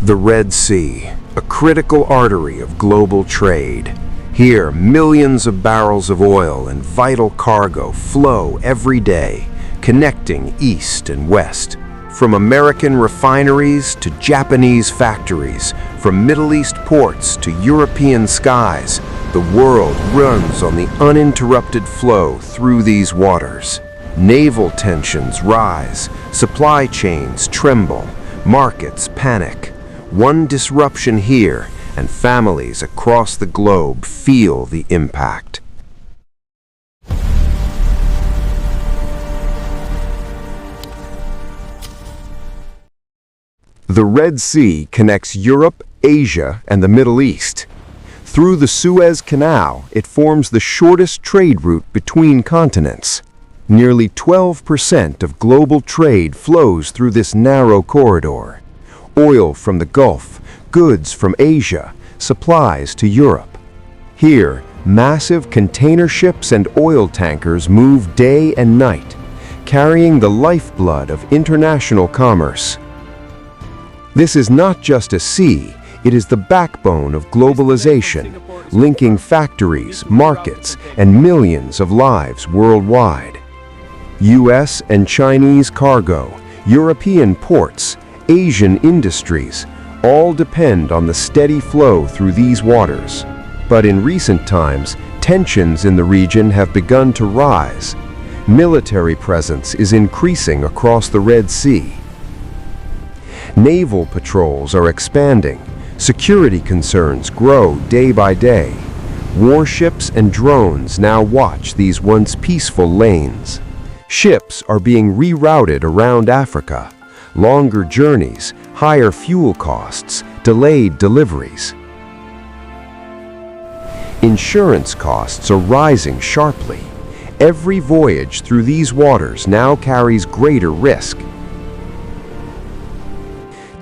The Red Sea, a critical artery of global trade. Here, millions of barrels of oil and vital cargo flow every day, connecting east and west. From American refineries to Japanese factories, from Middle East ports to European skies, the world runs on the uninterrupted flow through these waters. Naval tensions rise, supply chains tremble, markets panic. One disruption here, and families across the globe feel the impact. The Red Sea connects Europe, Asia, and the Middle East. Through the Suez Canal, it forms the shortest trade route between continents. Nearly 12% of global trade flows through this narrow corridor. Oil from the Gulf, goods from Asia, supplies to Europe. Here, massive container ships and oil tankers move day and night, carrying the lifeblood of international commerce. This is not just a sea, it is the backbone of globalization, linking factories, markets, and millions of lives worldwide. US and Chinese cargo, European ports, Asian industries, all depend on the steady flow through these waters. But in recent times, tensions in the region have begun to rise. Military presence is increasing across the Red Sea. Naval patrols are expanding. Security concerns grow day by day. Warships and drones now watch these once peaceful lanes. Ships are being rerouted around Africa. Longer journeys, higher fuel costs, delayed deliveries. Insurance costs are rising sharply. Every voyage through these waters now carries greater risk.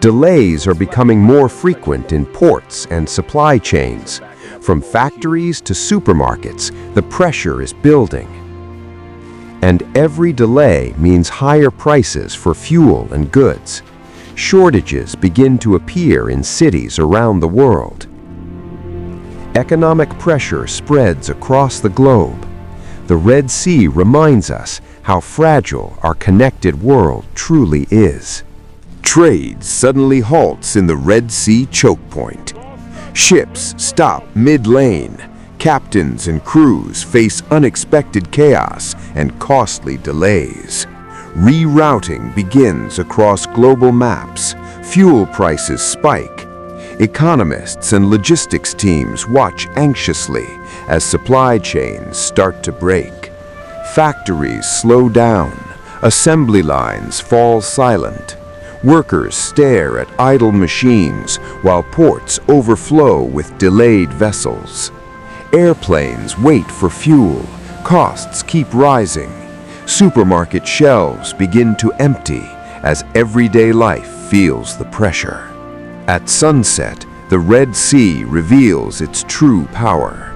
Delays are becoming more frequent in ports and supply chains. From factories to supermarkets, the pressure is building. And every delay means higher prices for fuel and goods. Shortages begin to appear in cities around the world. Economic pressure spreads across the globe. The Red Sea reminds us how fragile our connected world truly is. Trade suddenly halts in the Red Sea Chokepoint. Ships stop mid-lane. Captains and crews face unexpected chaos and costly delays. Rerouting begins across global maps. Fuel prices spike. Economists and logistics teams watch anxiously as supply chains start to break. Factories slow down. Assembly lines fall silent. Workers stare at idle machines while ports overflow with delayed vessels. Airplanes wait for fuel. Costs keep rising. Supermarket shelves begin to empty as everyday life feels the pressure. At sunset, the Red Sea reveals its true power.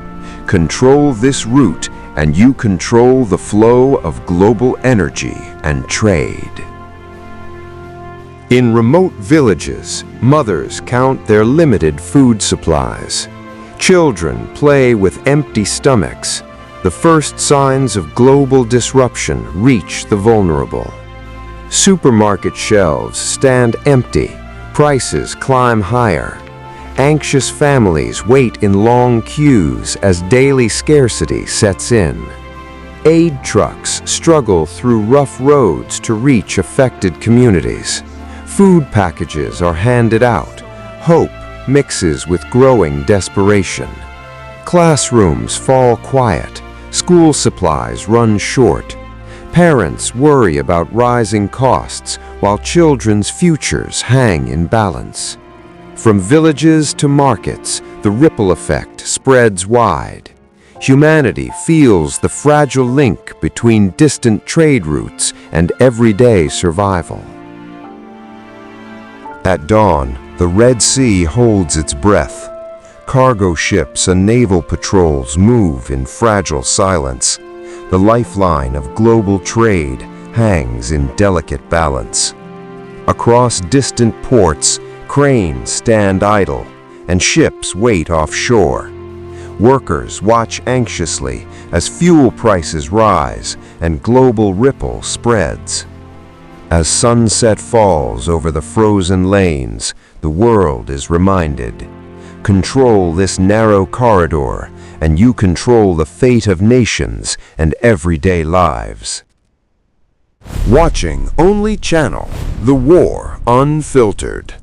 Control this route and you control the flow of global energy and trade. In remote villages, mothers count their limited food supplies. Children play with empty stomachs. The first signs of global disruption reach the vulnerable. Supermarket shelves stand empty. Prices climb higher. Anxious families wait in long queues as daily scarcity sets in. Aid trucks struggle through rough roads to reach affected communities. Food packages are handed out. Hope mixes with growing desperation. Classrooms fall quiet. School supplies run short. Parents worry about rising costs while children's futures hang in balance. From villages to markets, the ripple effect spreads wide. Humanity feels the fragile link between distant trade routes and everyday survival. At dawn, the Red Sea holds its breath. Cargo ships and naval patrols move in fragile silence. The lifeline of global trade hangs in delicate balance. Across distant ports, Cranes stand idle, and ships wait offshore. Workers watch anxiously as fuel prices rise and global ripple spreads. As sunset falls over the frozen lanes, the world is reminded. Control this narrow corridor, and you control the fate of nations and everyday lives. Watching only channel, The War Unfiltered.